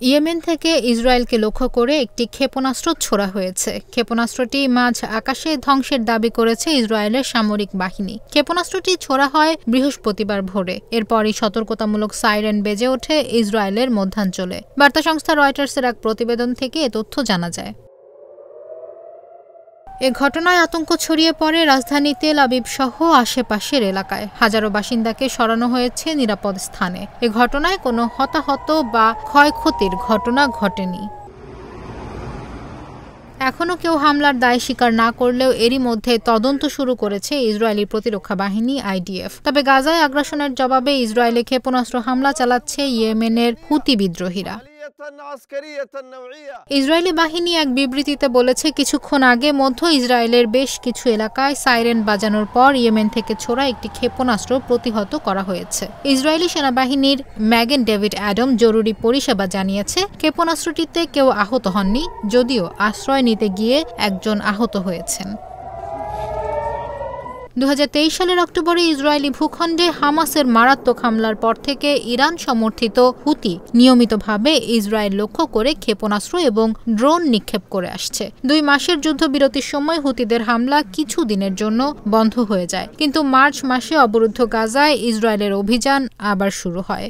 Yemen থেকে ইসরায়েলকে লক্ষ্য করে একটি ক্ষেপণাস্ত্র ছোড়া হয়েছে। ক্ষেপণাস্ত্রটি মাঝ আকাশে ধ্বংসের দাবি করেছে ইসরায়েলের সামরিক বাহিনী। ক্ষেপণাস্ত্রটি ছোড়া হয় বৃহস্পতিবার ভোরে। এরপরই সতর্কতামূলক সাইরেন বেজে ওঠে ইসরায়েলের মধ্যাঞ্চলে। বার্তা সংস্থা রয়টার্সের এক প্রতিবেদন থেকে এ তথ্য জানা যায়। এ ঘটনায় আতঙ্ক ছড়িয়ে পড়ে রাজধানী তেল আবিব সহ আশেপাশের এলাকায়। হাজারো বাসিন্দাকে সরানো হয়েছে নিরাপদ স্থানে। এ ঘটনায় কোনো হতাহত বা ক্ষয়ক্ষতির ঘটনা ঘটেনি। এখনও কেউ হামলার দায় স্বীকার না করলেও এরই মধ্যে তদন্ত শুরু করেছে ইসরায়েলি প্রতিরক্ষা বাহিনী IDF। তবে গাজায় আগ্রাসনের জবাবে ইসরায়েলে ক্ষেপণাস্ত্র হামলা চালাচ্ছে ইয়েমেনের হুতি বিদ্রোহীরা। ইসরায়েলি বাহিনী এক বিবৃতিতে বলেছে, কিছুক্ষণ আগে মধ্য ইসরায়েলের বেশ কিছু এলাকায় সাইরেন বাজানোর পর ইয়েমেন থেকে ছোড়া একটি ক্ষেপণাস্ত্র প্রতিহত করা হয়েছে। ইসরায়েলি সেনাবাহিনীর ম্যাগেন ডেভিড অ্যাডম জরুরি পরিষেবা জানিয়েছে, ক্ষেপণাস্ত্রটিতে কেউ আহত হননি, যদিও আশ্রয় নিতে গিয়ে একজন আহত হয়েছেন। 2023 সালের অক্টোবরে ইসরায়েলি ভূখণ্ডে হামাসের মারাত্মক হামলার পর থেকে ইরান সমর্থিত হুতি নিয়মিতভাবে ইসরায়েল লক্ষ্য করে ক্ষেপণাস্ত্র এবং ড্রোন নিক্ষেপ করে আসছে। 2 মাসের যুদ্ধবিরতির সময় হুতিদের হামলা কিছু দিনের জন্য বন্ধ হয়ে যায়, কিন্তু মার্চ মাসে অবরুদ্ধ গাজায় ইসরায়েলের অভিযান আবার শুরু হয়।